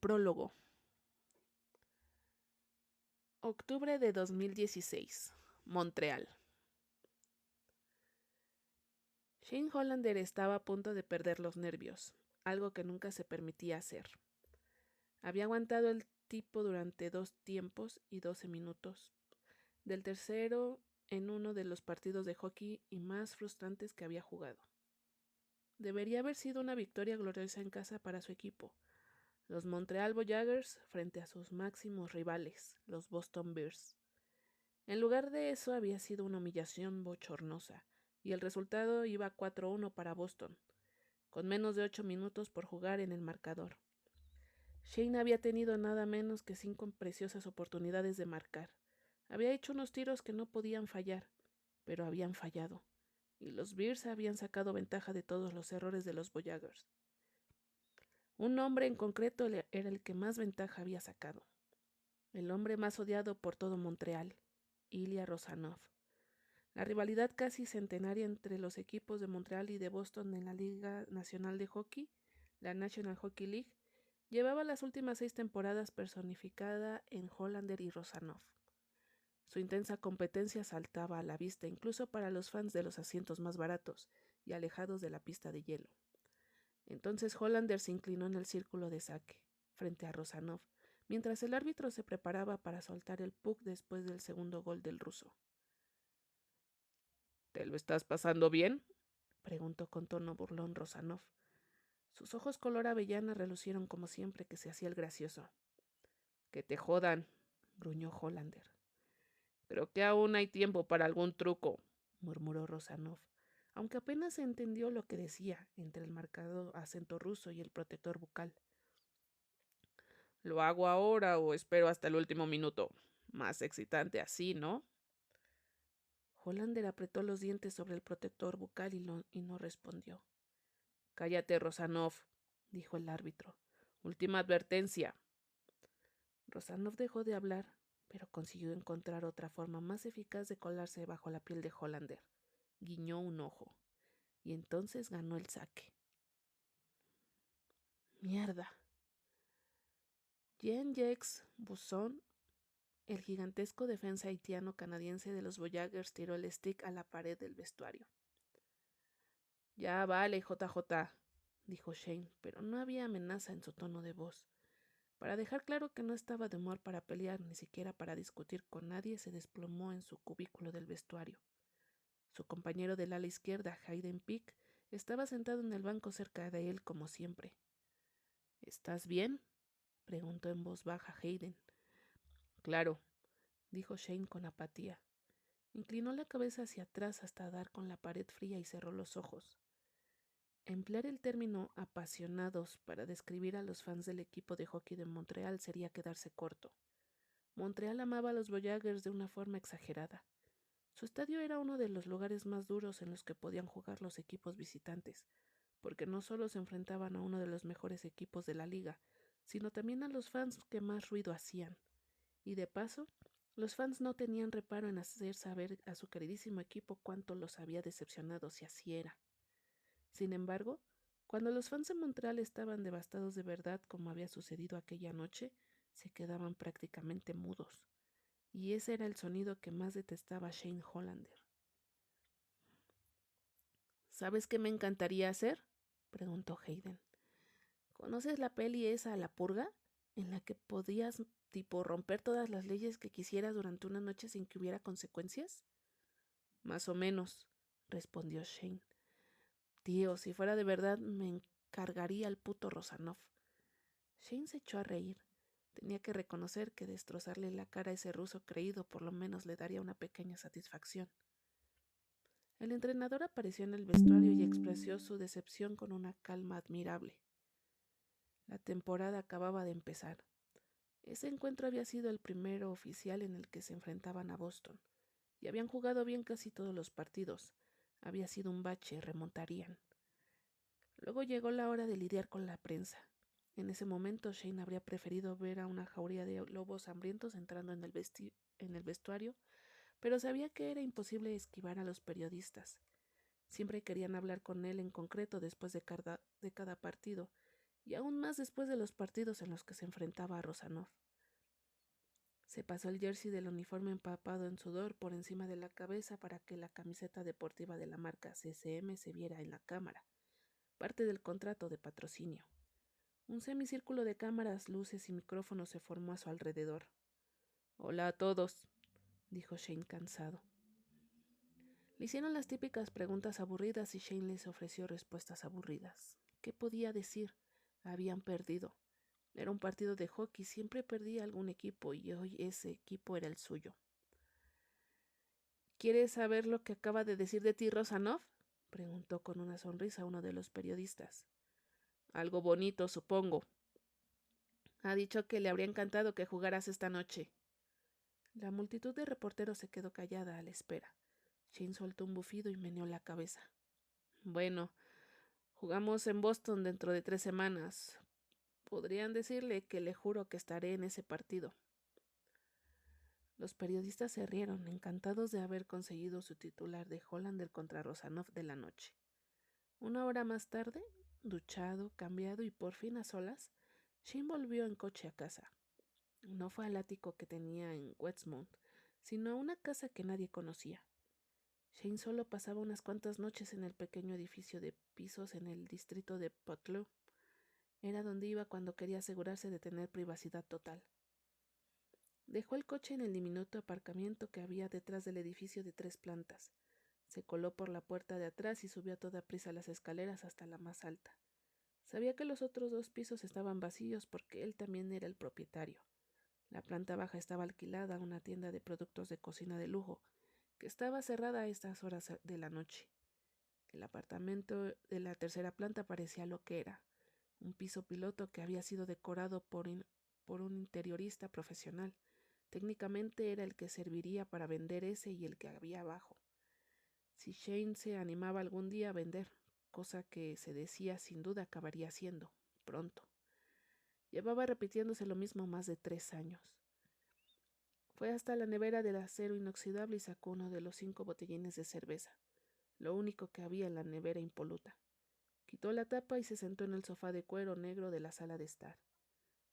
Prólogo. Octubre de 2016. Montreal. Shane Hollander estaba a punto de perder los nervios, algo que nunca se permitía hacer. Había aguantado el tipo durante 2 tiempos y 12 minutos. Del tercero en uno de los partidos de hockey y más frustrantes que había jugado. Debería haber sido una victoria gloriosa en casa para su equipo, los Montreal Voyagers frente a sus máximos rivales, los Boston Bears. En lugar de eso había sido una humillación bochornosa, y el resultado iba 4-1 para Boston, con menos de 8 minutos por jugar en el marcador. Shane había tenido nada menos que 5 preciosas oportunidades de marcar. Había hecho unos tiros que no podían fallar, pero habían fallado, y los Bears habían sacado ventaja de todos los errores de los Voyagers. Un hombre en concreto era el que más ventaja había sacado. El hombre más odiado por todo Montreal, Ilya Rozanov. La rivalidad casi centenaria entre los equipos de Montreal y de Boston en la Liga Nacional de Hockey, la National Hockey League, llevaba las últimas 6 temporadas personificada en Hollander y Rozanov. Su intensa competencia saltaba a la vista incluso para los fans de los asientos más baratos y alejados de la pista de hielo. Entonces Hollander se inclinó en el círculo de saque, frente a Rozanov, mientras el árbitro se preparaba para soltar el puck después del segundo gol del ruso. ¿Te lo estás pasando bien?, preguntó con tono burlón Rozanov. Sus ojos color avellana relucieron como siempre que se hacía el gracioso. —Que te jodan —gruñó Hollander. —Creo que aún hay tiempo para algún truco —murmuró Rozanov, aunque apenas se entendió lo que decía entre el marcado acento ruso y el protector bucal. —¿Lo hago ahora o espero hasta el último minuto? Más excitante así, ¿no? Hollander apretó los dientes sobre el protector bucal y no respondió. —Cállate, Rozanov —dijo el árbitro—. Última advertencia. Rozanov dejó de hablar, pero consiguió encontrar otra forma más eficaz de colarse bajo la piel de Hollander. Guiñó un ojo, y entonces ganó el saque. ¡Mierda! Jean-Jacques Busson, el gigantesco defensa haitiano-canadiense de los Voyagers, tiró el stick a la pared del vestuario. —Ya vale, JJ —dijo Shane, pero no había amenaza en su tono de voz. Para dejar claro que no estaba de humor para pelear, ni siquiera para discutir con nadie, se desplomó en su cubículo del vestuario. Su compañero del ala izquierda, Hayden Peak, estaba sentado en el banco cerca de él como siempre. —¿Estás bien? —preguntó en voz baja Hayden. —Claro —dijo Shane con apatía. Inclinó la cabeza hacia atrás hasta dar con la pared fría y cerró los ojos. Emplear el término apasionados para describir a los fans del equipo de hockey de Montreal sería quedarse corto. Montreal amaba a los Voyagers de una forma exagerada. Su estadio era uno de los lugares más duros en los que podían jugar los equipos visitantes, porque no solo se enfrentaban a uno de los mejores equipos de la liga, sino también a los fans que más ruido hacían. Y de paso, los fans no tenían reparo en hacer saber a su queridísimo equipo cuánto los había decepcionado si así era. Sin embargo, cuando los fans de Montreal estaban devastados de verdad, como había sucedido aquella noche, se quedaban prácticamente mudos. Y ese era el sonido que más detestaba Shane Hollander. —¿Sabes qué me encantaría hacer? —preguntó Hayden. ¿Conoces la peli esa, La Purga? En la que podías, romper todas las leyes que quisieras durante una noche sin que hubiera consecuencias. —Más o menos —respondió Shane. —Tío, si fuera de verdad, me encargaría al puto Rozanov. Shane se echó a reír. Tenía que reconocer que destrozarle la cara a ese ruso creído por lo menos le daría una pequeña satisfacción. El entrenador apareció en el vestuario y expresó su decepción con una calma admirable. La temporada acababa de empezar. Ese encuentro había sido el primero oficial en el que se enfrentaban a Boston, y habían jugado bien casi todos los partidos. Había sido un bache, remontarían. Luego llegó la hora de lidiar con la prensa. En ese momento Shane habría preferido ver a una jauría de lobos hambrientos entrando en el vestuario, pero sabía que era imposible esquivar a los periodistas. Siempre querían hablar con él en concreto después de cada partido, y aún más después de los partidos en los que se enfrentaba a Rosanov. Se pasó el jersey del uniforme empapado en sudor por encima de la cabeza para que la camiseta deportiva de la marca CCM se viera en la cámara, parte del contrato de patrocinio. Un semicírculo de cámaras, luces y micrófonos se formó a su alrededor. «Hola a todos», dijo Shane cansado. Le hicieron las típicas preguntas aburridas y Shane les ofreció respuestas aburridas. ¿Qué podía decir? Habían perdido. Era un partido de hockey, siempre perdía algún equipo y hoy ese equipo era el suyo. ¿Quieres saber lo que acaba de decir de ti Rosanov?, preguntó con una sonrisa uno de los periodistas. Algo bonito, supongo. Ha dicho que le habría encantado que jugaras esta noche. La multitud de reporteros se quedó callada a la espera. Shane soltó un bufido y meneó la cabeza. Bueno, jugamos en Boston dentro de 3 semanas. Podrían decirle que le juro que estaré en ese partido. Los periodistas se rieron, encantados de haber conseguido su titular de Hollander contra Rosanov de la noche. 1 hora más tarde, duchado, cambiado y por fin a solas, Shane volvió en coche a casa. No fue al ático que tenía en Westmount, sino a una casa que nadie conocía. Shane solo pasaba unas cuantas noches en el pequeño edificio de pisos en el distrito de Putlow. Era donde iba cuando quería asegurarse de tener privacidad total. Dejó el coche en el diminuto aparcamiento que había detrás del edificio de 3 plantas. Se coló por la puerta de atrás y subió a toda prisa las escaleras hasta la más alta. Sabía que los otros 2 pisos estaban vacíos porque él también era el propietario. La planta baja estaba alquilada a una tienda de productos de cocina de lujo, que estaba cerrada a estas horas de la noche. El apartamento de la 3ª planta parecía lo que era, un piso piloto que había sido decorado por un interiorista profesional. Técnicamente era el que serviría para vender ese y el que había abajo. Si Shane se animaba algún día a vender, cosa que se decía sin duda acabaría haciendo, pronto. Llevaba repitiéndose lo mismo más de 3 años. Fue hasta la nevera del acero inoxidable y sacó uno de los 5 botellines de cerveza, lo único que había en la nevera impoluta. Quitó la tapa y se sentó en el sofá de cuero negro de la sala de estar.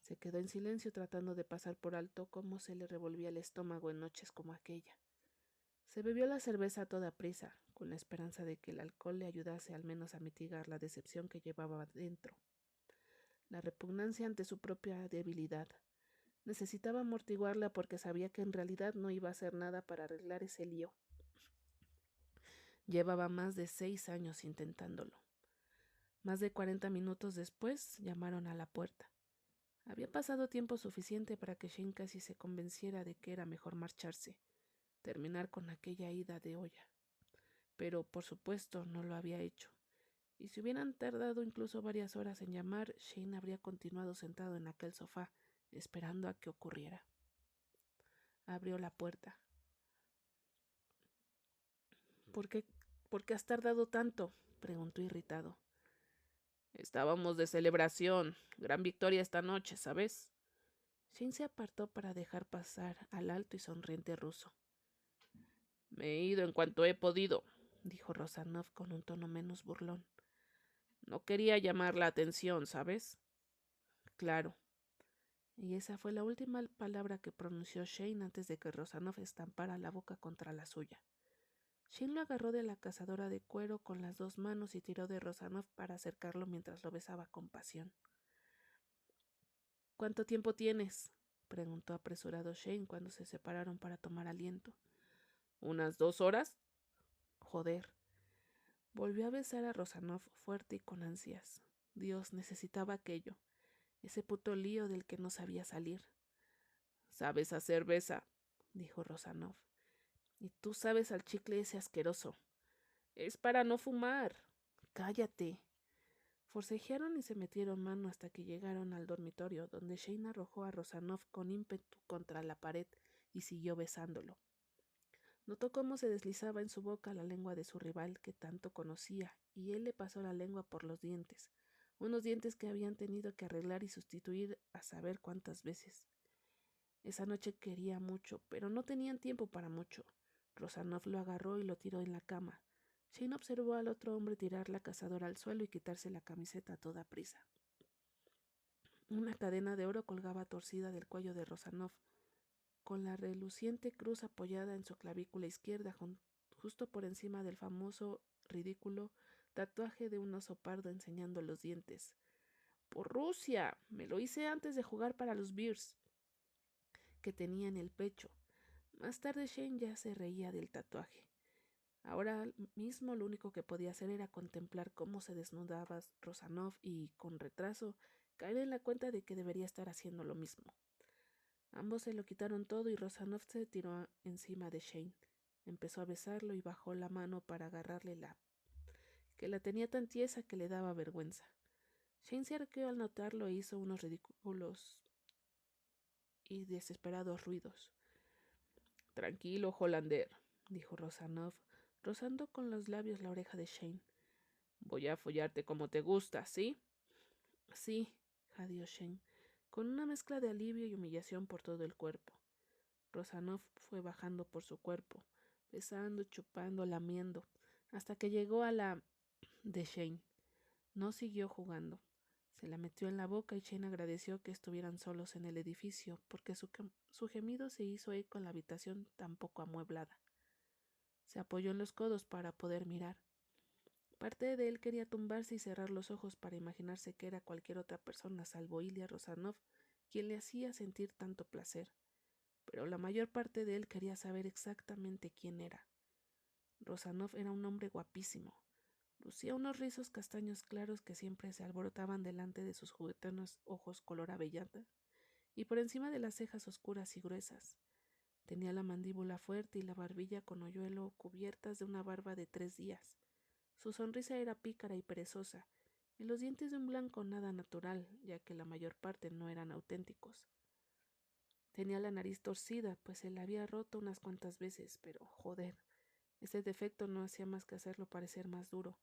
Se quedó en silencio tratando de pasar por alto cómo se le revolvía el estómago en noches como aquella. Se bebió la cerveza a toda prisa, con la esperanza de que el alcohol le ayudase al menos a mitigar la decepción que llevaba dentro, la repugnancia ante su propia debilidad. Necesitaba amortiguarla porque sabía que en realidad no iba a hacer nada para arreglar ese lío. Llevaba más de 6 años intentándolo. Más de 40 minutos después llamaron a la puerta. Había pasado tiempo suficiente para que Shane casi se convenciera de que era mejor marcharse, terminar con aquella ida de olla. Pero, por supuesto, no lo había hecho. Y si hubieran tardado incluso varias horas en llamar, Shane habría continuado sentado en aquel sofá, esperando a que ocurriera. Abrió la puerta. ¿Por qué has tardado tanto?, preguntó irritado. Estábamos de celebración. Gran victoria esta noche, ¿sabes? Shane se apartó para dejar pasar al alto y sonriente ruso. Me he ido en cuanto he podido, dijo Rosanov con un tono menos burlón. No quería llamar la atención, ¿sabes? Claro. Y esa fue la última palabra que pronunció Shane antes de que Rosanov estampara la boca contra la suya. Shane lo agarró de la cazadora de cuero con las 2 manos y tiró de Rosanov para acercarlo mientras lo besaba con pasión. ¿Cuánto tiempo tienes?, preguntó apresurado Shane cuando se separaron para tomar aliento. ¿Unas 2 horas? Joder. Volvió a besar a Rosanov fuerte y con ansias. Dios, necesitaba aquello. Ese puto lío del que no sabía salir. «¿Sabes hacer besa?», dijo Rosanov. «Y tú sabes al chicle ese asqueroso. Es para no fumar». «Cállate». Forcejearon y se metieron mano hasta que llegaron al dormitorio, donde Shane arrojó a Rosanov con ímpetu contra la pared y siguió besándolo. Notó cómo se deslizaba en su boca la lengua de su rival que tanto conocía, y él le pasó la lengua por los dientes, unos dientes que habían tenido que arreglar y sustituir a saber cuántas veces. Esa noche quería mucho, pero no tenían tiempo para mucho. Rosanov lo agarró y lo tiró en la cama. Shane observó al otro hombre tirar la cazadora al suelo y quitarse la camiseta a toda prisa. Una cadena de oro colgaba torcida del cuello de Rosanov, con la reluciente cruz apoyada en su clavícula izquierda, justo por encima del famoso, ridículo tatuaje de un oso pardo enseñando los dientes. ¡Por Rusia! Me lo hice antes de jugar para los Bears, que tenía en el pecho. Más tarde Shane ya se reía del tatuaje. Ahora mismo lo único que podía hacer era contemplar cómo se desnudaba Rosanov y, con retraso, caer en la cuenta de que debería estar haciendo lo mismo. Ambos se lo quitaron todo y Rosanov se tiró encima de Shane. Empezó a besarlo y bajó la mano para agarrarle que la tenía tan tiesa que le daba vergüenza. Shane se arqueó al notarlo e hizo unos ridículos y desesperados ruidos. Tranquilo, Hollander, dijo Rosanov, rozando con los labios la oreja de Shane. Voy a follarte como te gusta, ¿sí? Sí, jadeó Shane, con una mezcla de alivio y humillación por todo el cuerpo. Rosanov fue bajando por su cuerpo, besando, chupando, lamiendo, hasta que llegó a la de Shane. No siguió jugando. Se la metió en la boca y Shane agradeció que estuvieran solos en el edificio, porque su gemido se hizo eco en la habitación tan poco amueblada. Se apoyó en los codos para poder mirar. Parte de él quería tumbarse y cerrar los ojos para imaginarse que era cualquier otra persona salvo Ilya Rosanov quien le hacía sentir tanto placer, pero la mayor parte de él quería saber exactamente quién era. Rosanov era un hombre guapísimo. Lucía unos rizos castaños claros que siempre se alborotaban delante de sus juguetones ojos color avellana y por encima de las cejas oscuras y gruesas. Tenía la mandíbula fuerte y la barbilla con hoyuelo cubiertas de una barba de 3 días. Su sonrisa era pícara y perezosa, y los dientes de un blanco nada natural, ya que la mayor parte no eran auténticos. Tenía la nariz torcida, pues se la había roto unas cuantas veces, pero, joder, este defecto no hacía más que hacerlo parecer más duro.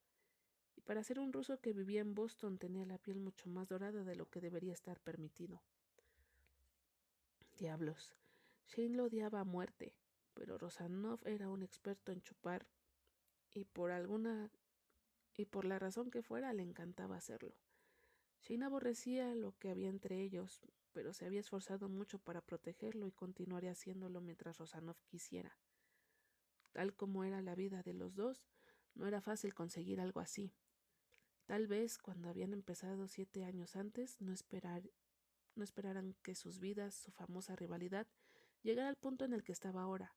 Y para ser un ruso que vivía en Boston tenía la piel mucho más dorada de lo que debería estar permitido. Diablos, Shane lo odiaba a muerte, pero Rosanov era un experto en chupar, y por la razón que fuera le encantaba hacerlo. Shane aborrecía lo que había entre ellos, pero se había esforzado mucho para protegerlo y continuaría haciéndolo mientras Rosanov quisiera. Tal como era la vida de los dos, no era fácil conseguir algo así. Tal vez cuando habían empezado 7 años antes, no esperaran que sus vidas, su famosa rivalidad, llegara al punto en el que estaba ahora.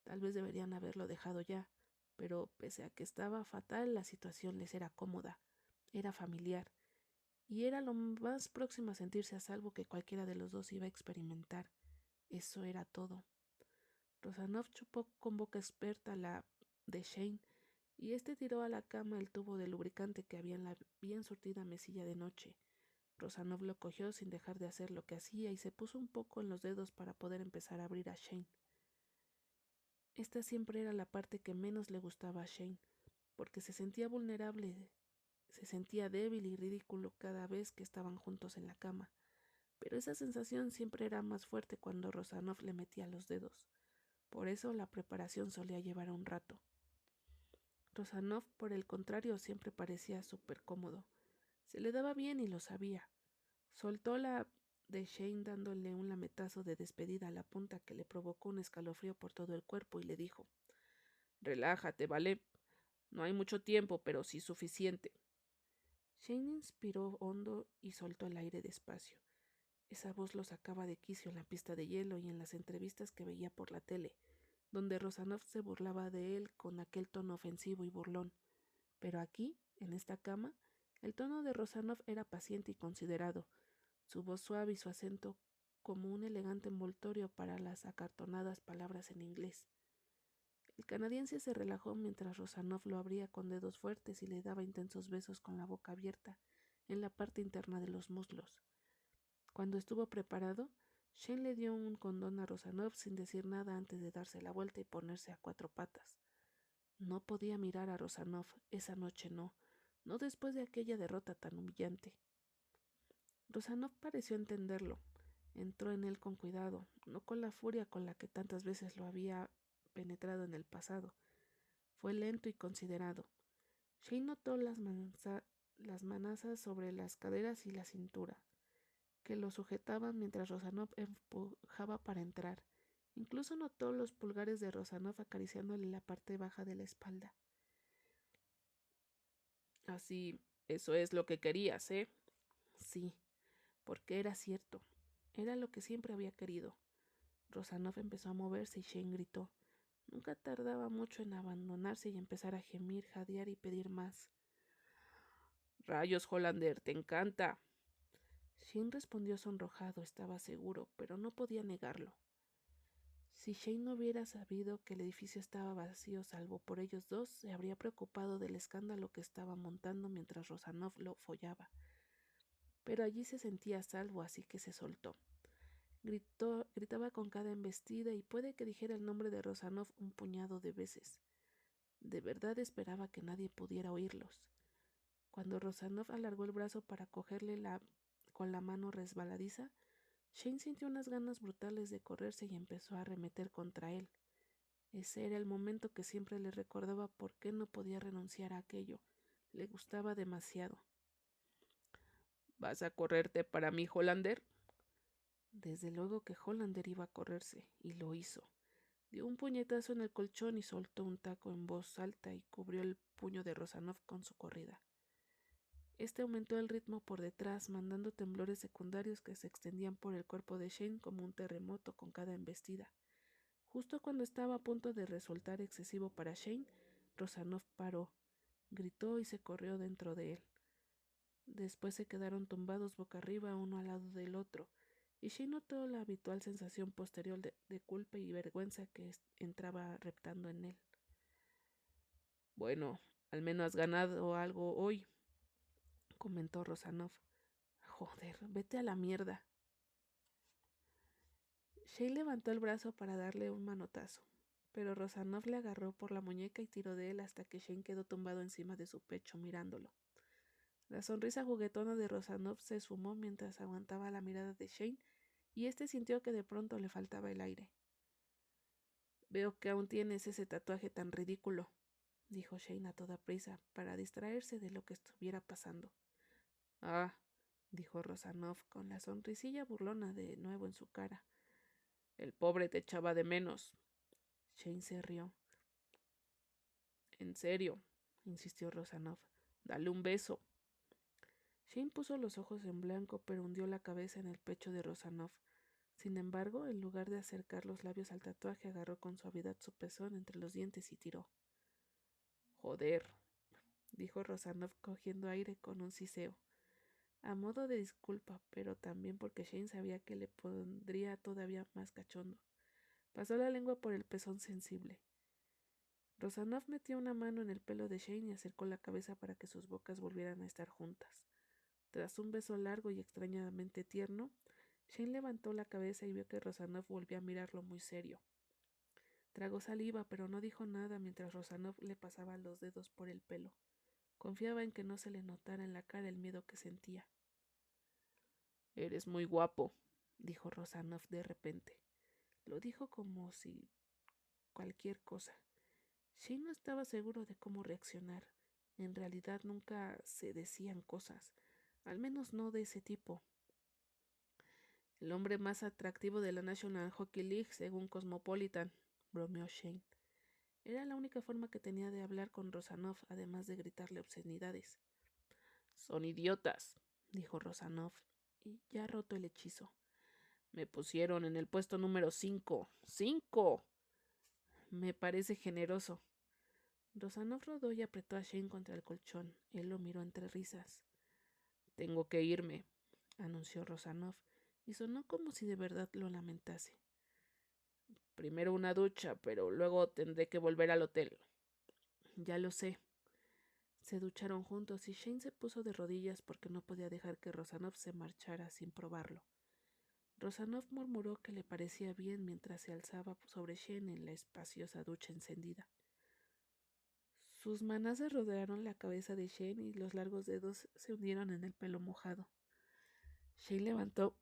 Tal vez deberían haberlo dejado ya, pero pese a que estaba fatal, la situación les era cómoda, era familiar, y era lo más próximo a sentirse a salvo que cualquiera de los dos iba a experimentar. Eso era todo. Rosanov chupó con boca experta la de Shane, y este tiró a la cama el tubo de lubricante que había en la bien surtida mesilla de noche. Rosanov lo cogió sin dejar de hacer lo que hacía y se puso un poco en los dedos para poder empezar a abrir a Shane. Esta siempre era la parte que menos le gustaba a Shane, porque se sentía vulnerable, se sentía débil y ridículo cada vez que estaban juntos en la cama, pero esa sensación siempre era más fuerte cuando Rosanov le metía los dedos. Por eso la preparación solía llevar un rato. Rosanov, por el contrario, siempre parecía súper cómodo. Se le daba bien y lo sabía. Soltó la de Shane dándole un lametazo de despedida a la punta que le provocó un escalofrío por todo el cuerpo y le dijo: Relájate, ¿vale? No hay mucho tiempo, pero sí suficiente. Shane inspiró hondo y soltó el aire despacio. Esa voz lo sacaba de quicio en la pista de hielo y en las entrevistas que veía por la tele, donde Rosanov se burlaba de él con aquel tono ofensivo y burlón. Pero aquí, en esta cama, el tono de Rosanov era paciente y considerado, su voz suave y su acento como un elegante envoltorio para las acartonadas palabras en inglés. El canadiense se relajó mientras Rosanov lo abría con dedos fuertes y le daba intensos besos con la boca abierta en la parte interna de los muslos. Cuando estuvo preparado, Shane le dio un condón a Rosanov sin decir nada antes de darse la vuelta y ponerse a 4 patas. No podía mirar a Rosanov, esa noche no después de aquella derrota tan humillante. Rosanov pareció entenderlo. Entró en él con cuidado, no con la furia con la que tantas veces lo había penetrado en el pasado. Fue lento y considerado. Shane notó las manazas sobre las caderas y la cintura. que lo sujetaban mientras Rosanov empujaba para entrar. Incluso notó los pulgares de Rosanov acariciándole la parte baja de la espalda. Así, eso es lo que querías, ¿eh? Sí, porque era cierto. Era lo que siempre había querido. Rosanov empezó a moverse y Shane gritó. Nunca tardaba mucho en abandonarse y empezar a gemir, jadear y pedir más. Rayos, Hollander, te encanta. Shane respondió sonrojado, estaba seguro, pero no podía negarlo. Si Shane no hubiera sabido que el edificio estaba vacío salvo por ellos dos, se habría preocupado del escándalo que estaba montando mientras Rosanov lo follaba. Pero allí se sentía a salvo, así que se soltó. Gritaba con cada embestida y puede que dijera el nombre de Rosanov un puñado de veces. De verdad esperaba que nadie pudiera oírlos. Cuando Rosanov alargó el brazo para cogerle con la mano resbaladiza, Shane sintió unas ganas brutales de correrse y empezó a arremeter contra él. Ese era el momento que siempre le recordaba por qué no podía renunciar a aquello. Le gustaba demasiado. ¿Vas a correrte para mí, Hollander? Desde luego que Hollander iba a correrse, y lo hizo. Dio un puñetazo en el colchón y soltó un taco en voz alta y cubrió el puño de Rosanov con su corrida. Este aumentó el ritmo por detrás, mandando temblores secundarios que se extendían por el cuerpo de Shane como un terremoto con cada embestida. Justo cuando estaba a punto de resultar excesivo para Shane, Rosanov paró, gritó y se corrió dentro de él. Después se quedaron tumbados boca arriba uno al lado del otro, y Shane notó la habitual sensación posterior de culpa y vergüenza que entraba reptando en él. Bueno, al menos has ganado algo hoy, comentó Rosanov. Joder, vete a la mierda. Shane levantó el brazo para darle un manotazo, pero Rosanov le agarró por la muñeca y tiró de él hasta que Shane quedó tumbado encima de su pecho mirándolo. La sonrisa juguetona de Rosanov se esfumó mientras aguantaba la mirada de Shane y éste sintió que de pronto le faltaba el aire. Veo que aún tienes ese tatuaje tan ridículo, dijo Shane a toda prisa para distraerse de lo que estuviera pasando. Ah, dijo Rosanov con la sonrisilla burlona de nuevo en su cara. El pobre te echaba de menos. Shane se rió. En serio, insistió Rosanov. Dale un beso. Shane puso los ojos en blanco, pero hundió la cabeza en el pecho de Rosanov. Sin embargo, en lugar de acercar los labios al tatuaje, agarró con suavidad su pezón entre los dientes y tiró. Joder, dijo Rosanov cogiendo aire con un siseo. A modo de disculpa, pero también porque Shane sabía que le pondría todavía más cachondo. Pasó la lengua por el pezón sensible. Rosanov metió una mano en el pelo de Shane y acercó la cabeza para que sus bocas volvieran a estar juntas. Tras un beso largo y extrañamente tierno, Shane levantó la cabeza y vio que Rosanov volvió a mirarlo muy serio. Tragó saliva, pero no dijo nada mientras Rosanov le pasaba los dedos por el pelo. Confiaba en que no se le notara en la cara el miedo que sentía. Eres muy guapo, dijo Rosanov de repente. Lo dijo como si cualquier cosa. Shane no estaba seguro de cómo reaccionar. En realidad nunca se decían cosas, al menos no de ese tipo. El hombre más atractivo de la National Hockey League, según Cosmopolitan, bromeó Shane. Era la única forma que tenía de hablar con Rosanov, además de gritarle obscenidades. Son idiotas, dijo Rosanov, y ya roto el hechizo. Me pusieron en el puesto número 5. ¡5! Me parece generoso. Rosanov rodó y apretó a Shane contra el colchón. Él lo miró entre risas. Tengo que irme, anunció Rosanov, y sonó como si de verdad lo lamentase. Primero una ducha, pero luego tendré que volver al hotel. Ya lo sé. Se ducharon juntos y Shane se puso de rodillas porque no podía dejar que Rosanov se marchara sin probarlo. Rosanov murmuró que le parecía bien mientras se alzaba sobre Shane en la espaciosa ducha encendida. Sus manazas rodearon la cabeza de Shane y los largos dedos se hundieron en el pelo mojado. Shane levantó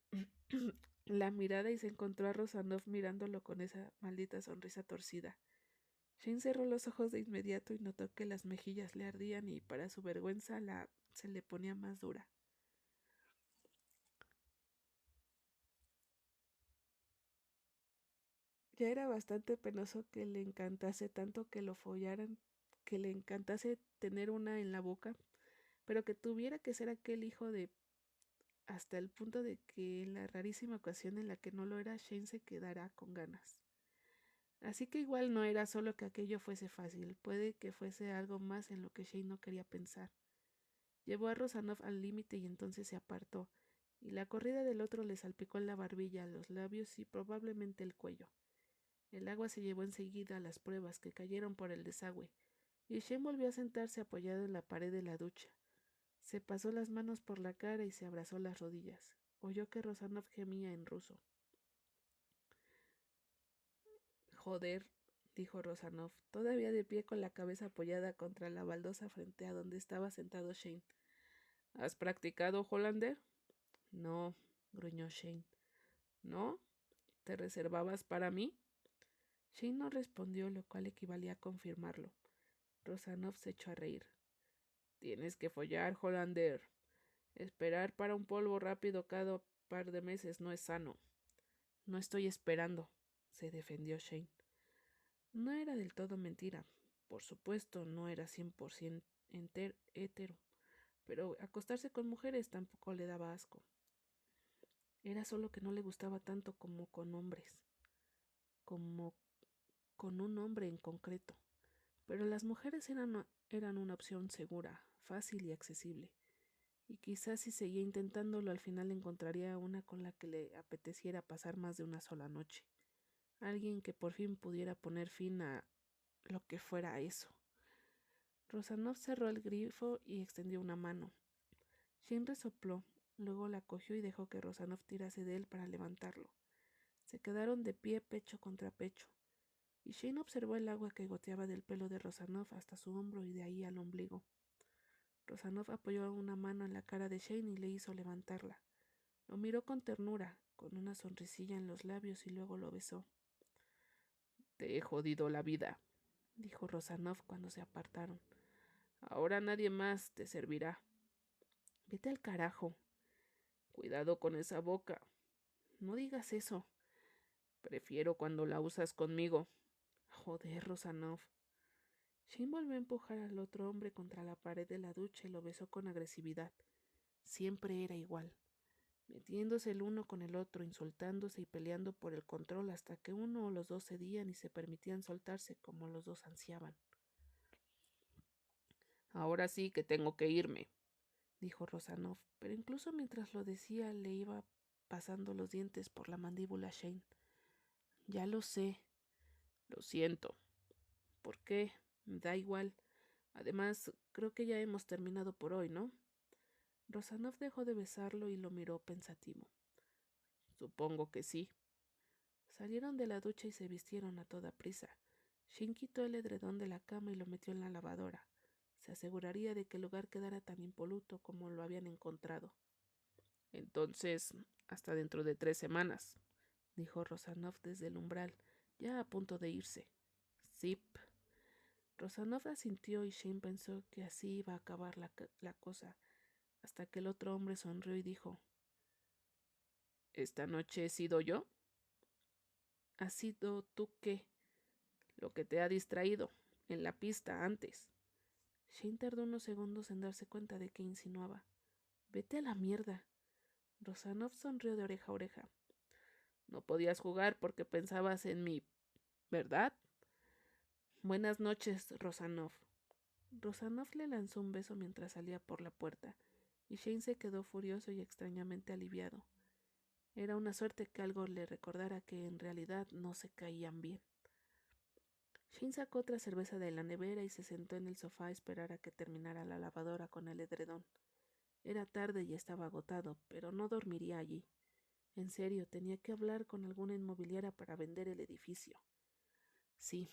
la mirada y se encontró a Rosanov mirándolo con esa maldita sonrisa torcida. Shane cerró los ojos de inmediato y notó que las mejillas le ardían y, para su vergüenza, se le ponía más dura. Ya era bastante penoso que le encantase tanto que lo follaran, que le encantase tener una en la boca, pero que tuviera que ser aquel hijo de hasta el punto de que en la rarísima ocasión en la que no lo era, Shane se quedara con ganas. Así que igual no era solo que aquello fuese fácil, puede que fuese algo más en lo que Shane no quería pensar. Llevó a Rosanov al límite y entonces se apartó, y la corrida del otro le salpicó en la barbilla, los labios y probablemente el cuello. El agua se llevó enseguida las pruebas que cayeron por el desagüe, y Shane volvió a sentarse apoyado en la pared de la ducha. Se pasó las manos por la cara y se abrazó las rodillas. Oyó que Rosanov gemía en ruso. Joder, dijo Rosanov, todavía de pie con la cabeza apoyada contra la baldosa frente a donde estaba sentado Shane. ¿Has practicado, Hollander? No, gruñó Shane. ¿No? ¿Te reservabas para mí? Shane no respondió, lo cual equivalía a confirmarlo. Rosanov se echó a reír. Tienes que follar, Hollander. Esperar para un polvo rápido cada par de meses no es sano. No estoy esperando, se defendió Shane. No era del todo mentira. Por supuesto, no era 100% hetero, pero acostarse con mujeres tampoco le daba asco. Era solo que no le gustaba tanto como con hombres, como con un hombre en concreto. Pero las mujeres eran una opción segura, fácil y accesible. Y quizás si seguía intentándolo al final encontraría una con la que le apeteciera pasar más de una sola noche. Alguien que por fin pudiera poner fin a lo que fuera eso. Rosanov cerró el grifo y extendió una mano. Shane resopló, luego la cogió y dejó que Rosanov tirase de él para levantarlo. Se quedaron de pie pecho contra pecho, y Shane observó el agua que goteaba del pelo de Rosanov hasta su hombro y de ahí al ombligo. Rosanov apoyó una mano en la cara de Shane y le hizo levantarla. Lo miró con ternura, con una sonrisilla en los labios y luego lo besó. Te he jodido la vida, dijo Rosanov cuando se apartaron. Ahora nadie más te servirá. Vete al carajo. Cuidado con esa boca. No digas eso. Prefiero cuando la usas conmigo. Joder, Rosanov. Shane volvió a empujar al otro hombre contra la pared de la ducha y lo besó con agresividad. Siempre era igual, metiéndose el uno con el otro, insultándose y peleando por el control hasta que uno o los dos cedían y se permitían soltarse como los dos ansiaban. Ahora sí que tengo que irme, dijo Rosanov, pero incluso mientras lo decía le iba pasando los dientes por la mandíbula a Shane. Ya lo sé. Lo siento. ¿Por qué? Me da igual. Además, creo que ya hemos terminado por hoy, ¿no? Rosanov dejó de besarlo y lo miró pensativo. Supongo que sí. Salieron de la ducha y se vistieron a toda prisa. Shane quitó el edredón de la cama y lo metió en la lavadora. Se aseguraría de que el lugar quedara tan impoluto como lo habían encontrado. Entonces, hasta dentro de 3 semanas, dijo Rosanov desde el umbral, ya a punto de irse. Zip. Rosanov asintió y Shane pensó que así iba a acabar la cosa, hasta que el otro hombre sonrió y dijo, ¿esta noche he sido yo? ¿Has sido tú qué? Lo que te ha distraído, en la pista antes. Shane tardó unos segundos en darse cuenta de que insinuaba. Vete a la mierda. Rosanov sonrió de oreja a oreja. No podías jugar porque pensabas en mí, ¿verdad? Buenas noches, Rosanov. Rosanov le lanzó un beso mientras salía por la puerta, y Shane se quedó furioso y extrañamente aliviado. Era una suerte que algo le recordara que en realidad no se caían bien. Shane sacó otra cerveza de la nevera y se sentó en el sofá a esperar a que terminara la lavadora con el edredón. Era tarde y estaba agotado, pero no dormiría allí. En serio, tenía que hablar con alguna inmobiliaria para vender el edificio. Sí,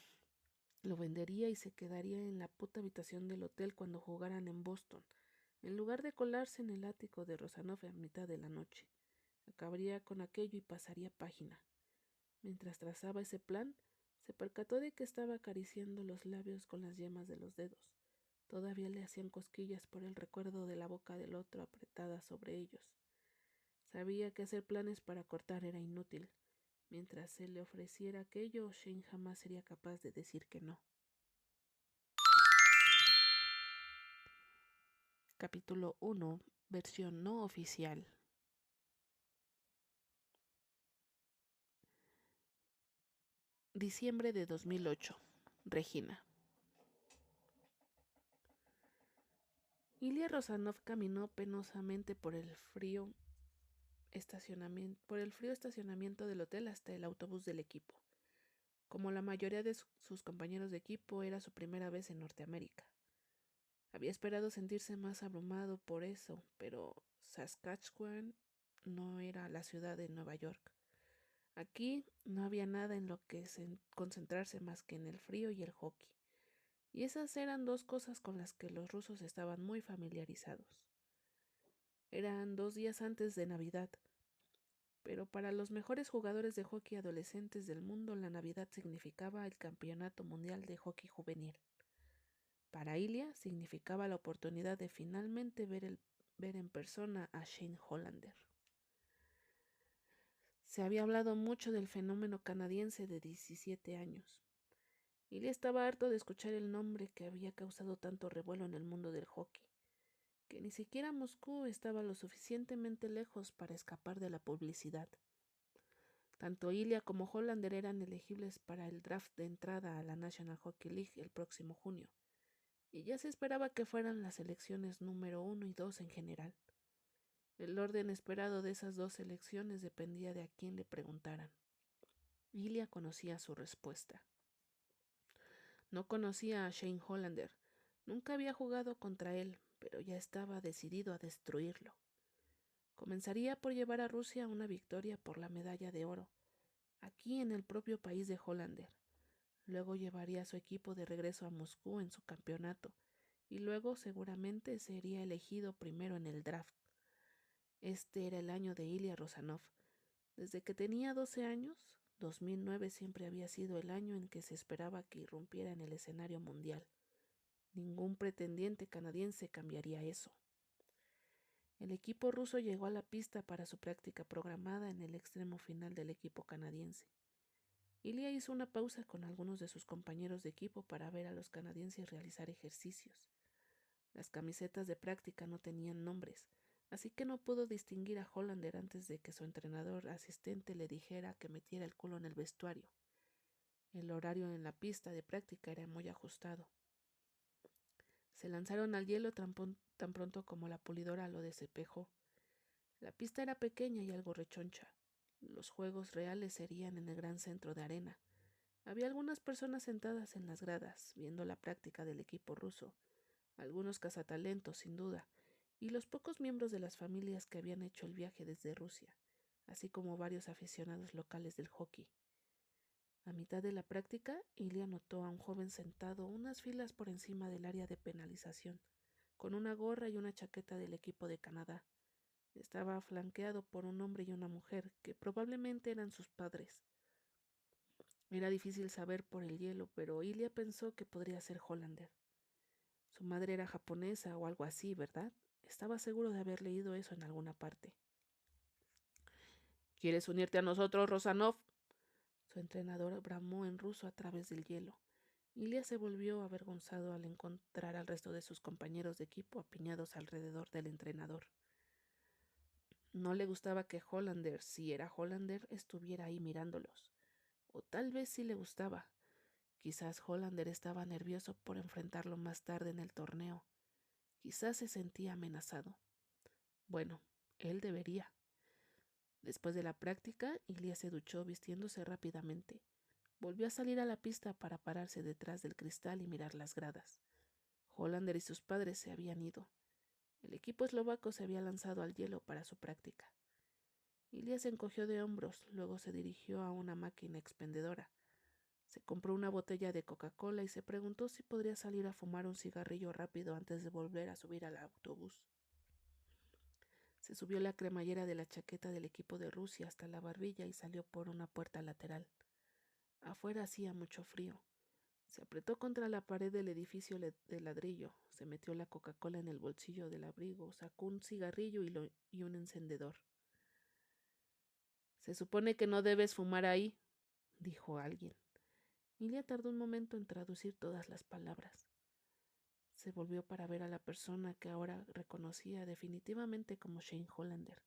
lo vendería y se quedaría en la puta habitación del hotel cuando jugaran en Boston, en lugar de colarse en el ático de Rosanov a mitad de la noche. Acabaría con aquello y pasaría página. Mientras trazaba ese plan, se percató de que estaba acariciando los labios con las yemas de los dedos. Todavía le hacían cosquillas por el recuerdo de la boca del otro apretada sobre ellos. Sabía que hacer planes para cortar era inútil. Mientras se le ofreciera aquello, Shane jamás sería capaz de decir que no. Capítulo 1, versión no oficial. Diciembre de 2008. Regina. Ilya Rosanov caminó penosamente por el frío estacionamiento del hotel hasta el autobús del equipo. Como la mayoría de sus compañeros de equipo, era su primera vez en Norteamérica. Había esperado sentirse más abrumado por eso, pero Saskatchewan no era la ciudad de Nueva York. Aquí no había nada en lo que concentrarse más que en el frío y el hockey. Y esas eran dos cosas con las que los rusos estaban muy familiarizados. Eran 2 días antes de Navidad, pero para los mejores jugadores de hockey adolescentes del mundo, la Navidad significaba el Campeonato Mundial de Hockey Juvenil. Para Ilya significaba la oportunidad de finalmente ver en persona a Shane Hollander. Se había hablado mucho del fenómeno canadiense de 17 años. Ilya estaba harto de escuchar el nombre que había causado tanto revuelo en el mundo del hockey, que ni siquiera Moscú estaba lo suficientemente lejos para escapar de la publicidad. Tanto Ilya como Hollander eran elegibles para el draft de entrada a la National Hockey League el próximo junio, y ya se esperaba que fueran las selecciones número 1 y 2 en general. El orden esperado de esas dos selecciones dependía de a quién le preguntaran. Ilya conocía su respuesta. No conocía a Shane Hollander, nunca había jugado contra él, pero ya estaba decidido a destruirlo. Comenzaría por llevar a Rusia una victoria por la medalla de oro, aquí en el propio país de Hollander. Luego llevaría a su equipo de regreso a Moscú en su campeonato, y luego seguramente sería elegido primero en el draft. Este era el año de Ilya Rosanov. Desde que tenía 12 años, 2009 siempre había sido el año en que se esperaba que irrumpiera en el escenario mundial. Ningún pretendiente canadiense cambiaría eso. El equipo ruso llegó a la pista para su práctica programada en el extremo final del equipo canadiense. Ilya hizo una pausa con algunos de sus compañeros de equipo para ver a los canadienses realizar ejercicios. Las camisetas de práctica no tenían nombres, así que no pudo distinguir a Hollander antes de que su entrenador asistente le dijera que metiera el culo en el vestuario. El horario en la pista de práctica era muy ajustado. Se lanzaron al hielo tan pronto como la pulidora lo despejó. La pista era pequeña y algo rechoncha. Los juegos reales serían en el gran centro de arena. Había algunas personas sentadas en las gradas, viendo la práctica del equipo ruso, algunos cazatalentos sin duda, y los pocos miembros de las familias que habían hecho el viaje desde Rusia, así como varios aficionados locales del hockey. A mitad de la práctica, Ilya notó a un joven sentado unas filas por encima del área de penalización, con una gorra y una chaqueta del equipo de Canadá. Estaba flanqueado por un hombre y una mujer, que probablemente eran sus padres. Era difícil saber por el hielo, pero Ilya pensó que podría ser Hollander. Su madre era japonesa o algo así, ¿verdad? Estaba seguro de haber leído eso en alguna parte. ¿Quieres unirte a nosotros, Rosanov? Su entrenador bramó en ruso a través del hielo. Ilya se volvió avergonzado al encontrar al resto de sus compañeros de equipo apiñados alrededor del entrenador. No le gustaba que Hollander, si era Hollander, estuviera ahí mirándolos. O tal vez sí le gustaba. Quizás Hollander estaba nervioso por enfrentarlo más tarde en el torneo. Quizás se sentía amenazado. Bueno, él debería. Después de la práctica, Ilya se duchó vistiéndose rápidamente. Volvió a salir a la pista para pararse detrás del cristal y mirar las gradas. Hollander y sus padres se habían ido. El equipo eslovaco se había lanzado al hielo para su práctica. Ilya se encogió de hombros, luego se dirigió a una máquina expendedora. Se compró una botella de Coca-Cola y se preguntó si podría salir a fumar un cigarrillo rápido antes de volver a subir al autobús. Se subió la cremallera de la chaqueta del equipo de Rusia hasta la barbilla y salió por una puerta lateral. Afuera hacía mucho frío. Se apretó contra la pared del edificio de ladrillo, se metió la Coca-Cola en el bolsillo del abrigo, sacó un cigarrillo y un encendedor. Se supone que no debes fumar ahí, dijo alguien. Ilya tardó un momento en traducir todas las palabras. Se volvió para ver a la persona que ahora reconocía definitivamente como Shane Hollander.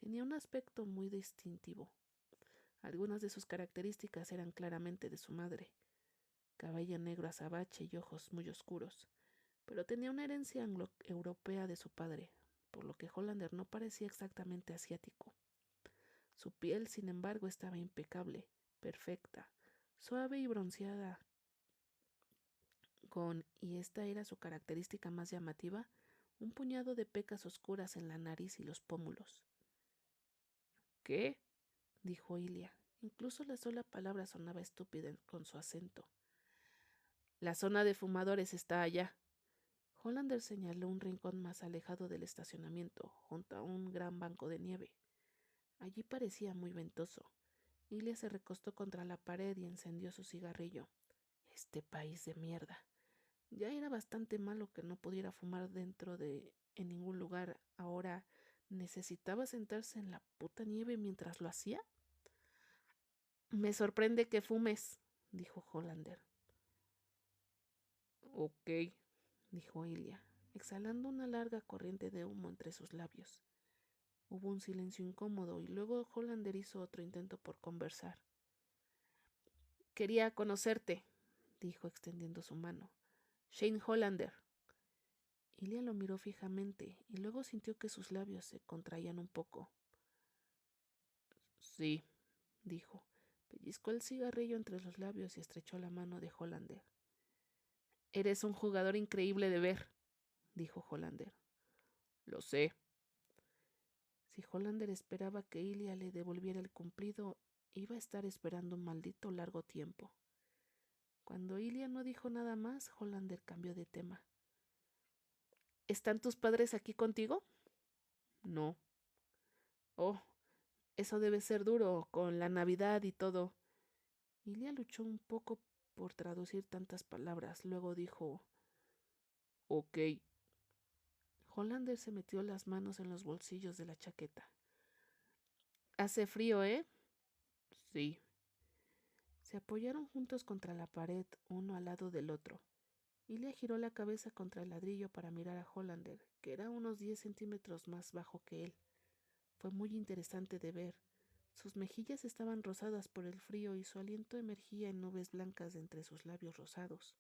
Tenía un aspecto muy distintivo. Algunas de sus características eran claramente de su madre. Cabello negro azabache y ojos muy oscuros. Pero tenía una herencia anglo-europea de su padre, por lo que Hollander no parecía exactamente asiático. Su piel, sin embargo, estaba impecable, perfecta, suave y bronceada, y esta era su característica más llamativa, un puñado de pecas oscuras en la nariz y los pómulos. ¿Qué? Dijo Ilya. Incluso la sola palabra sonaba estúpida con su acento. La zona de fumadores está allá. Hollander señaló un rincón más alejado del estacionamiento, junto a un gran banco de nieve. Allí parecía muy ventoso. Ilya se recostó contra la pared y encendió su cigarrillo. Este país de mierda. Ya era bastante malo que no pudiera fumar en ningún lugar. Ahora, ¿necesitaba sentarse en la puta nieve mientras lo hacía? Me sorprende que fumes, dijo Hollander. Ok, dijo Ilya, exhalando una larga corriente de humo entre sus labios. Hubo un silencio incómodo y luego Hollander hizo otro intento por conversar. Quería conocerte, dijo extendiendo su mano. Shane Hollander. Ilya lo miró fijamente y luego sintió que sus labios se contraían un poco. Sí, dijo. Pellizcó el cigarrillo entre los labios y estrechó la mano de Hollander. Eres un jugador increíble de ver, dijo Hollander. Lo sé. Si Hollander esperaba que Ilya le devolviera el cumplido, iba a estar esperando un maldito largo tiempo. Cuando Ilya no dijo nada más, Hollander cambió de tema. ¿Están tus padres aquí contigo? No. Oh, eso debe ser duro, con la Navidad y todo. Ilya luchó un poco por traducir tantas palabras. Luego dijo, ok. Hollander se metió las manos en los bolsillos de la chaqueta. Hace frío, ¿eh? Sí. Se apoyaron juntos contra la pared, uno al lado del otro. Ilya giró la cabeza contra el ladrillo para mirar a Hollander, que era unos 10 centímetros más bajo que él. Fue muy interesante de ver. Sus mejillas estaban rosadas por el frío y su aliento emergía en nubes blancas de entre sus labios rosados.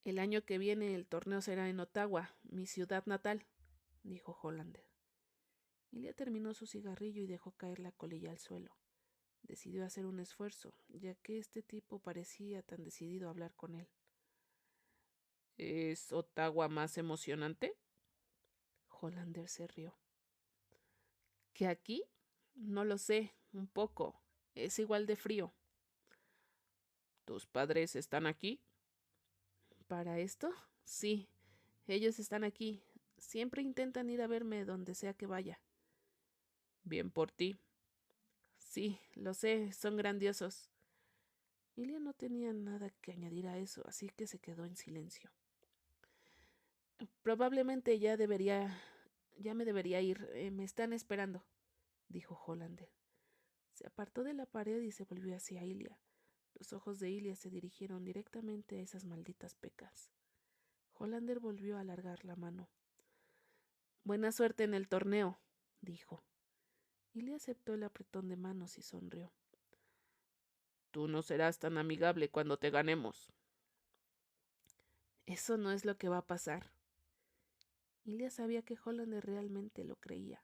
El año que viene el torneo será en Ottawa, mi ciudad natal, dijo Hollander. Ilya terminó su cigarrillo y dejó caer la colilla al suelo. Decidió hacer un esfuerzo, ya que este tipo parecía tan decidido a hablar con él. ¿Es Ottawa más emocionante? Hollander se rió. ¿Que aquí? No lo sé, un poco. Es igual de frío. ¿Tus padres están aquí? ¿Para esto? Sí, ellos están aquí. Siempre intentan ir a verme donde sea que vaya. Bien por ti. Sí, lo sé, son grandiosos. Ilya no tenía nada que añadir a eso, así que se quedó en silencio. Probablemente ya me debería ir. Me están esperando, dijo Hollander. Se apartó de la pared y se volvió hacia Ilya. Los ojos de Ilya se dirigieron directamente a esas malditas pecas. Hollander volvió a alargar la mano. Buena suerte en el torneo, dijo. Ilya aceptó el apretón de manos y sonrió. Tú no serás tan amigable cuando te ganemos. Eso no es lo que va a pasar. Ilya sabía que Hollander realmente lo creía.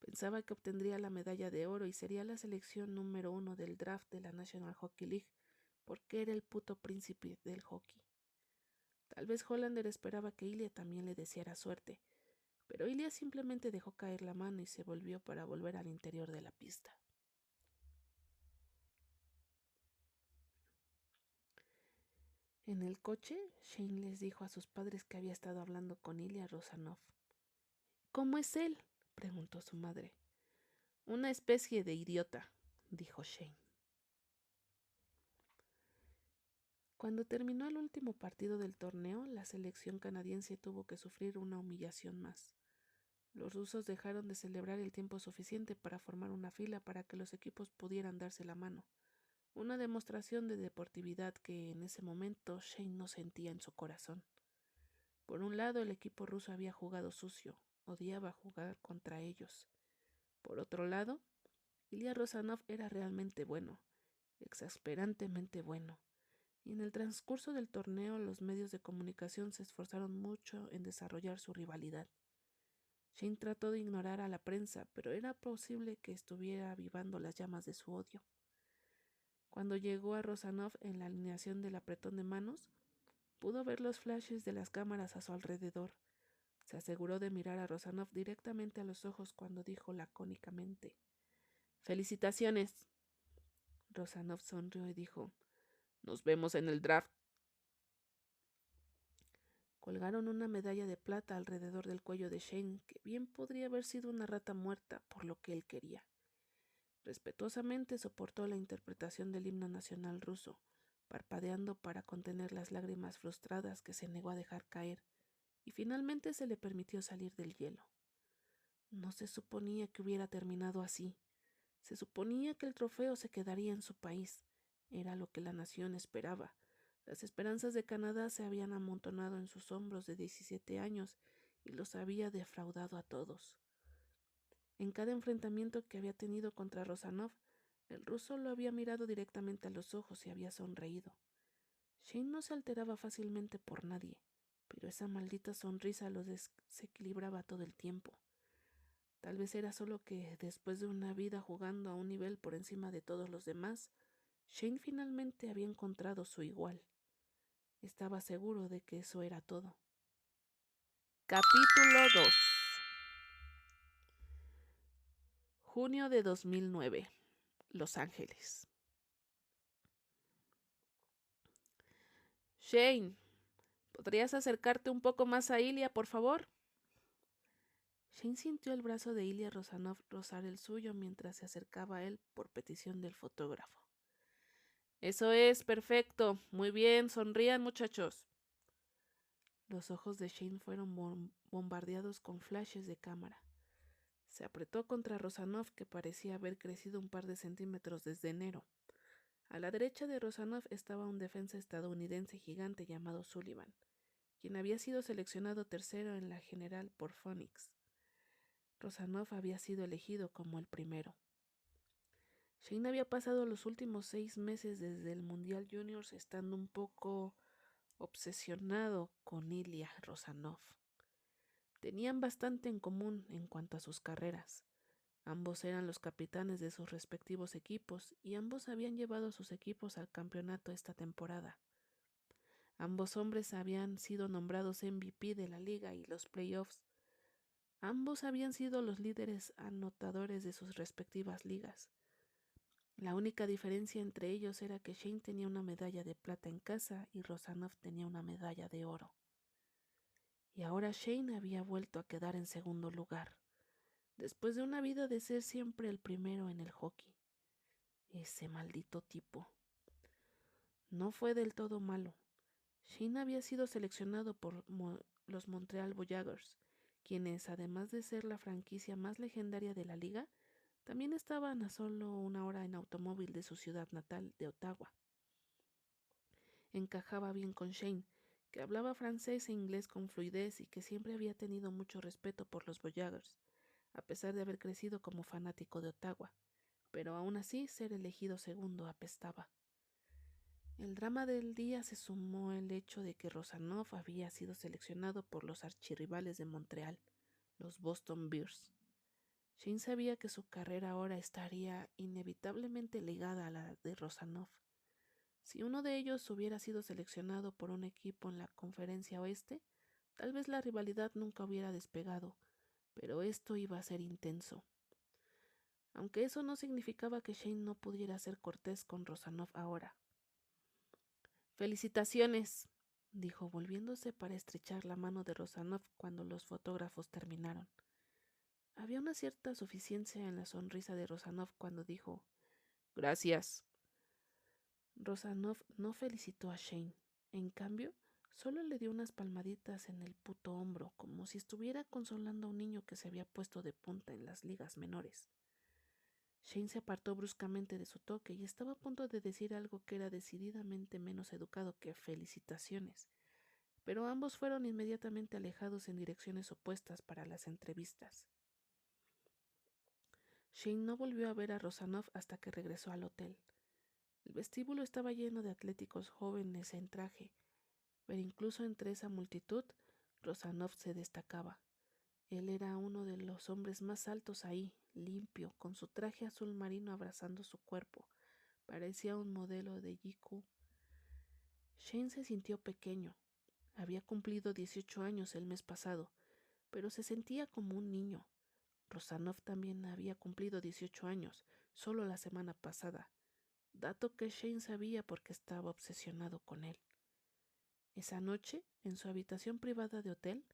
Pensaba que obtendría la medalla de oro y sería la selección número 1 del draft de la National Hockey League, porque era el puto príncipe del hockey. Tal vez Hollander esperaba que Ilya también le deseara suerte, pero Ilya simplemente dejó caer la mano y se volvió para volver al interior de la pista. En el coche, Shane les dijo a sus padres que había estado hablando con Ilya Rozanov. ¿Cómo es él?, preguntó su madre. Una especie de idiota, dijo Shane. Cuando terminó el último partido del torneo, la selección canadiense tuvo que sufrir una humillación más. Los rusos dejaron de celebrar el tiempo suficiente para formar una fila para que los equipos pudieran darse la mano, una demostración de deportividad que en ese momento Shane no sentía en su corazón. Por un lado, el equipo ruso había jugado sucio, odiaba jugar contra ellos. Por otro lado, Ilya Rosanov era realmente bueno, exasperantemente bueno, y en el transcurso del torneo los medios de comunicación se esforzaron mucho en desarrollar su rivalidad. Shane trató de ignorar a la prensa, pero era posible que estuviera avivando las llamas de su odio. Cuando llegó a Rosanov en la alineación del apretón de manos, pudo ver los flashes de las cámaras a su alrededor. Se aseguró de mirar a Rosanov directamente a los ojos cuando dijo lacónicamente: «¡Felicitaciones!». Rosanov sonrió y dijo: «Nos vemos en el draft». Colgaron una medalla de plata alrededor del cuello de Shane, que bien podría haber sido una rata muerta por lo que él quería. Respetuosamente soportó la interpretación del himno nacional ruso, parpadeando para contener las lágrimas frustradas que se negó a dejar caer, y finalmente se le permitió salir del hielo. No se suponía que hubiera terminado así. Se suponía que el trofeo se quedaría en su país. Era lo que la nación esperaba. Las esperanzas de Canadá se habían amontonado en sus hombros de 17 años y los había defraudado a todos. En cada enfrentamiento que había tenido contra Rosanov, el ruso lo había mirado directamente a los ojos y había sonreído. Shane no se alteraba fácilmente por nadie, pero esa maldita sonrisa lo desequilibraba todo el tiempo. Tal vez era solo que, después de una vida jugando a un nivel por encima de todos los demás, Shane finalmente había encontrado su igual. Estaba seguro de que eso era todo. Capítulo 2. Junio de 2009. Los Ángeles. Shane, ¿podrías acercarte un poco más a Ilya, por favor? Shane sintió el brazo de Ilya Rosanov rozar el suyo mientras se acercaba a él por petición del fotógrafo. Eso es, perfecto. Muy bien, sonrían, muchachos. Los ojos de Shane fueron bombardeados con flashes de cámara. Se apretó contra Rosanov, que parecía haber crecido un par de centímetros desde enero. A la derecha de Rosanov estaba un defensa estadounidense gigante llamado Sullivan, quien había sido seleccionado tercero en la general por Phoenix. Rosanov había sido elegido como el primero. Shane había pasado los últimos 6 meses desde el Mundial Juniors estando un poco obsesionado con Ilya Rosanov. Tenían bastante en común en cuanto a sus carreras. Ambos eran los capitanes de sus respectivos equipos y ambos habían llevado a sus equipos al campeonato esta temporada. Ambos hombres habían sido nombrados MVP de la liga y los playoffs. Ambos habían sido los líderes anotadores de sus respectivas ligas. La única diferencia entre ellos era que Shane tenía una medalla de plata en casa y Rosanov tenía una medalla de oro. Y ahora Shane había vuelto a quedar en segundo lugar, después de una vida de ser siempre el primero en el hockey. Ese maldito tipo. No fue del todo malo. Shane había sido seleccionado por los Montreal Voyageurs, quienes, además de ser la franquicia más legendaria de la liga, también estaban a solo una hora en automóvil de su ciudad natal, de Ottawa. Encajaba bien con Shane, que hablaba francés e inglés con fluidez y que siempre había tenido mucho respeto por los Voyageurs, a pesar de haber crecido como fanático de Ottawa, pero aún así ser elegido segundo apestaba. El drama del día se sumó el hecho de que Rosanov había sido seleccionado por los archirrivales de Montreal, los Boston Bears. Shane sabía que su carrera ahora estaría inevitablemente ligada a la de Rosanov. Si uno de ellos hubiera sido seleccionado por un equipo en la Conferencia Oeste, tal vez la rivalidad nunca hubiera despegado, pero esto iba a ser intenso. Aunque eso no significaba que Shane no pudiera ser cortés con Rosanov ahora. «Felicitaciones», dijo, volviéndose para estrechar la mano de Rosanov cuando los fotógrafos terminaron. Había una cierta suficiencia en la sonrisa de Rosanov cuando dijo «Gracias». Rosanov no felicitó a Shane. En cambio, Solo le dio unas palmaditas en el puto hombro, como si estuviera consolando a un niño que se había puesto de punta en las ligas menores. Shane se apartó bruscamente de su toque y estaba a punto de decir algo que era decididamente menos educado que felicitaciones, pero ambos fueron inmediatamente alejados en direcciones opuestas para las entrevistas. Shane no volvió a ver a Rosanov hasta que regresó al hotel. El vestíbulo estaba lleno de atléticos jóvenes en traje, pero incluso entre esa multitud, Rosanov se destacaba. Él era uno de los hombres más altos ahí, limpio, con su traje azul marino abrazando su cuerpo. Parecía un modelo de GQ. Shane se sintió pequeño. Había cumplido 18 años el mes pasado, pero se sentía como un niño. Rosanov también había cumplido 18 años, solo la semana pasada, dato que Shane sabía porque estaba obsesionado con él. Esa noche, en su habitación privada de hotel,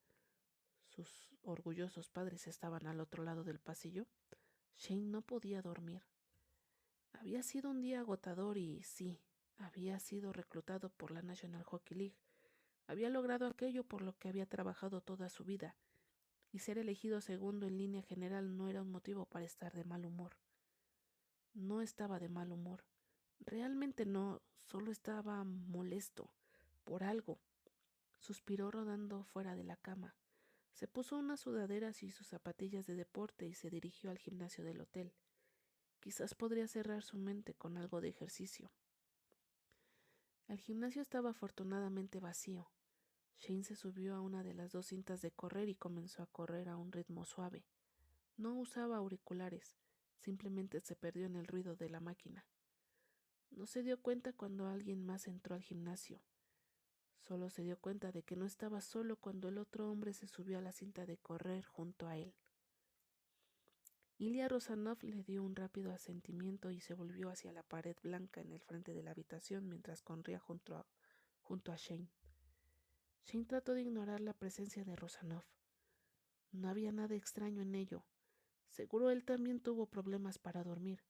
sus orgullosos padres estaban al otro lado del pasillo, Shane no podía dormir. Había sido un día agotador y, sí, había sido reclutado por la National Hockey League. Había logrado aquello por lo que había trabajado toda su vida, y ser elegido segundo en línea general no era un motivo para estar de mal humor. No estaba de mal humor. Realmente no, solo estaba molesto por algo. Suspiró rodando fuera de la cama. Se puso unas sudaderas y sus zapatillas de deporte y se dirigió al gimnasio del hotel. Quizás podría cerrar su mente con algo de ejercicio. El gimnasio estaba afortunadamente vacío. Shane se subió a una de las dos cintas de correr y comenzó a correr a un ritmo suave. No usaba auriculares, simplemente se perdió en el ruido de la máquina. No se dio cuenta cuando alguien más entró al gimnasio. Solo se dio cuenta de que no estaba solo cuando el otro hombre se subió a la cinta de correr junto a él. Ilya Rosanov le dio un rápido asentimiento y se volvió hacia la pared blanca en el frente de la habitación mientras corría junto a Shane. Shane trató de ignorar la presencia de Rosanov. No había nada extraño en ello. Seguro él también tuvo problemas para dormir.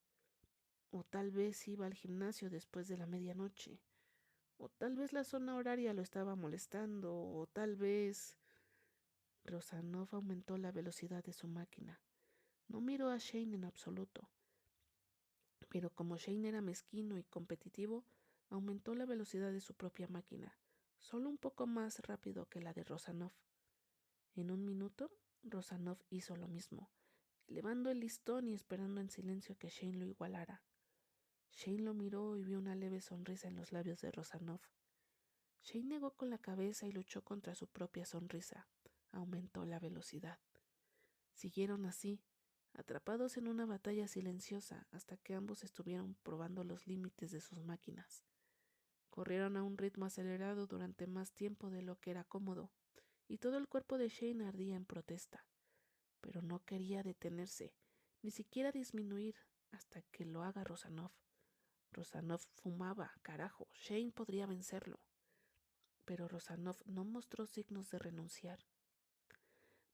O tal vez iba al gimnasio después de la medianoche. O tal vez la zona horaria lo estaba molestando. O tal vez... Rosanov aumentó la velocidad de su máquina. No miró a Shane en absoluto. Pero como Shane era mezquino y competitivo, aumentó la velocidad de su propia máquina, solo un poco más rápido que la de Rosanov. En un minuto, Rosanov hizo lo mismo, elevando el listón y esperando en silencio que Shane lo igualara. Shane lo miró y vio una leve sonrisa en los labios de Rosanov. Shane negó con la cabeza y luchó contra su propia sonrisa. Aumentó la velocidad. Siguieron así, atrapados en una batalla silenciosa hasta que ambos estuvieron probando los límites de sus máquinas. Corrieron a un ritmo acelerado durante más tiempo de lo que era cómodo, y todo el cuerpo de Shane ardía en protesta, pero no quería detenerse, ni siquiera disminuir hasta que lo haga Rosanov. Rosanov fumaba, carajo, Shane podría vencerlo. Pero Rosanov no mostró signos de renunciar.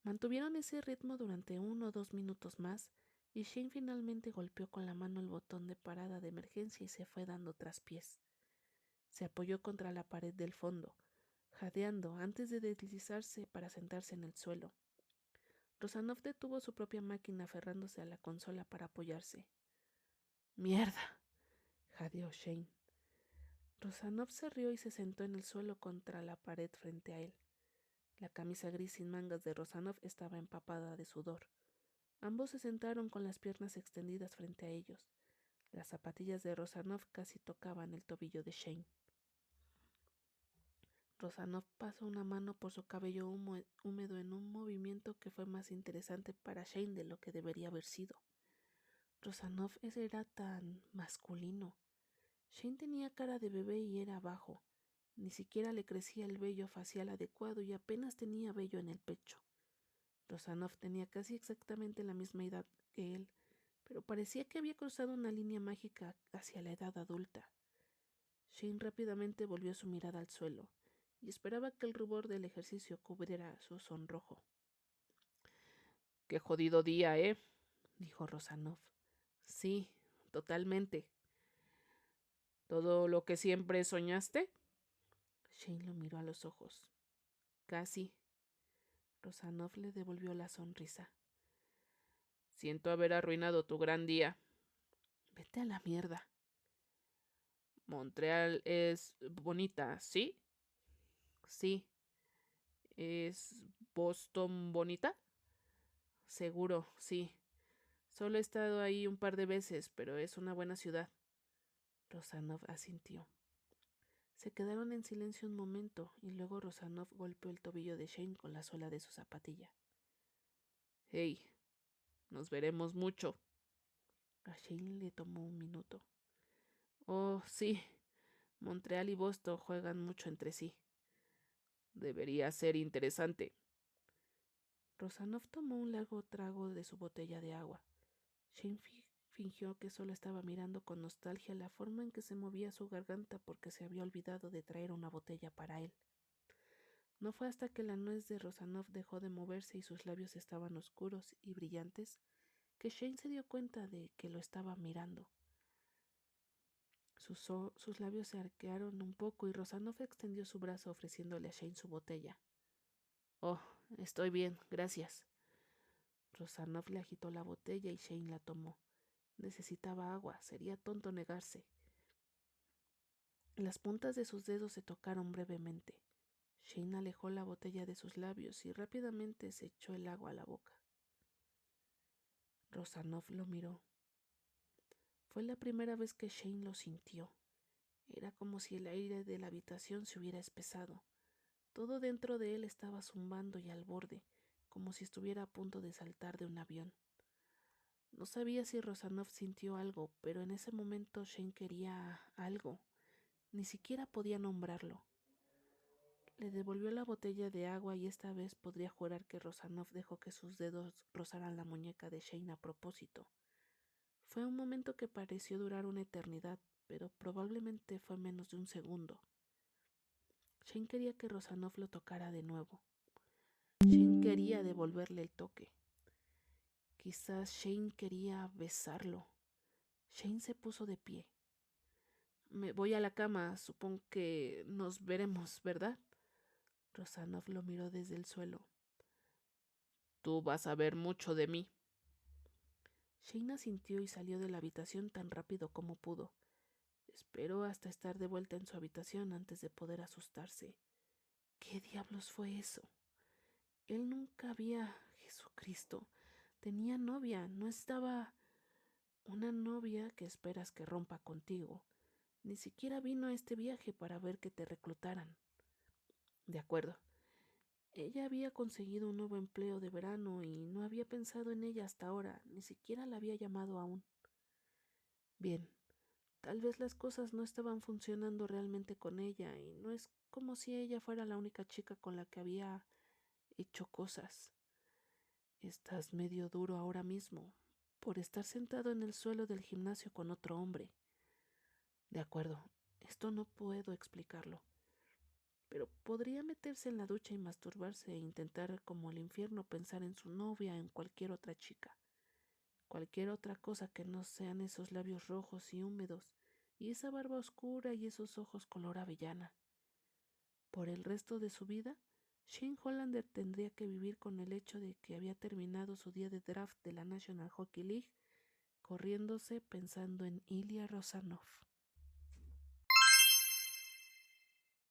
Mantuvieron ese ritmo durante 1 o 2 minutos más y Shane finalmente golpeó con la mano el botón de parada de emergencia y se fue dando traspiés. Se apoyó contra la pared del fondo, jadeando antes de deslizarse para sentarse en el suelo. Rosanov detuvo su propia máquina aferrándose a la consola para apoyarse. ¡Mierda!, jadeó Shane. Rosanov se rió y se sentó en el suelo contra la pared frente a él. La camisa gris sin mangas de Rosanov estaba empapada de sudor. Ambos se sentaron con las piernas extendidas frente a ellos. Las zapatillas de Rosanov casi tocaban el tobillo de Shane. Rosanov pasó una mano por su cabello húmedo en un movimiento que fue más interesante para Shane de lo que debería haber sido. Rosanov era tan masculino. Shane tenía cara de bebé y era bajo. Ni siquiera le crecía el vello facial adecuado y apenas tenía vello en el pecho. Rosanov tenía casi exactamente la misma edad que él, pero parecía que había cruzado una línea mágica hacia la edad adulta. Shane rápidamente volvió su mirada al suelo y esperaba que el rubor del ejercicio cubriera su sonrojo. «Qué jodido día, ¿eh?», dijo Rosanov. «Sí, totalmente». «¿Todo lo que siempre soñaste?». Shane lo miró a los ojos. Casi. Rosanov le devolvió la sonrisa. Siento haber arruinado tu gran día. Vete a la mierda. Montreal es bonita, ¿sí? Sí. ¿Es Boston bonita? Seguro, sí. Solo he estado ahí un par de veces, pero es una buena ciudad. Rosanov asintió. Se quedaron en silencio un momento y luego Rosanov golpeó el tobillo de Shane con la suela de su zapatilla. Hey, nos veremos mucho. A Shane le tomó un minuto. Oh, sí. Montreal y Boston juegan mucho entre sí. Debería ser interesante. Rosanov tomó un largo trago de su botella de agua. Shane fingió que solo estaba mirando con nostalgia la forma en que se movía su garganta porque se había olvidado de traer una botella para él. No fue hasta que la nuez de Rosanov dejó de moverse y sus labios estaban oscuros y brillantes que Shane se dio cuenta de que lo estaba mirando. Sus labios se arquearon un poco y Rosanov extendió su brazo ofreciéndole a Shane su botella. Oh, estoy bien, gracias. Rosanov le agitó la botella y Shane la tomó. Necesitaba agua, sería tonto negarse. Las puntas de sus dedos se tocaron brevemente. Shane alejó la botella de sus labios y rápidamente se echó el agua a la boca. Rosanov lo miró. Fue la primera vez que Shane lo sintió. Era como si el aire de la habitación se hubiera espesado. Todo dentro de él estaba zumbando y al borde, como si estuviera a punto de saltar de un avión. No sabía si Rosanov sintió algo, pero en ese momento Shane quería algo. Ni siquiera podía nombrarlo. Le devolvió la botella de agua y esta vez podría jurar que Rosanov dejó que sus dedos rozaran la muñeca de Shane a propósito. Fue un momento que pareció durar una eternidad, pero probablemente fue menos de un segundo. Shane quería que Rosanov lo tocara de nuevo. Shane quería devolverle el toque. Quizás Shane quería besarlo. Shane se puso de pie. Me voy a la cama, supongo que nos veremos, ¿verdad? Rosanov lo miró desde el suelo. Tú vas a ver mucho de mí. Shane asintió y salió de la habitación tan rápido como pudo. Esperó hasta estar de vuelta en su habitación antes de poder asustarse. ¿Qué diablos fue eso? Él nunca había... Jesucristo. Tenía novia, no estaba... Una novia que esperas que rompa contigo. Ni siquiera vino a este viaje para ver que te reclutaran. De acuerdo. Ella había conseguido un nuevo empleo de verano y no había pensado en ella hasta ahora, ni siquiera la había llamado aún. Bien, tal vez las cosas no estaban funcionando realmente con ella y no es como si ella fuera la única chica con la que había hecho cosas. Estás medio duro ahora mismo, por estar sentado en el suelo del gimnasio con otro hombre. De acuerdo, esto no puedo explicarlo. Pero podría meterse en la ducha y masturbarse e intentar, como el infierno, pensar en su novia, en cualquier otra chica. Cualquier otra cosa que no sean esos labios rojos y húmedos, y esa barba oscura y esos ojos color avellana. Por el resto de su vida, Shane Hollander tendría que vivir con el hecho de que había terminado su día de draft de la National Hockey League corriéndose pensando en Ilya Rosanov.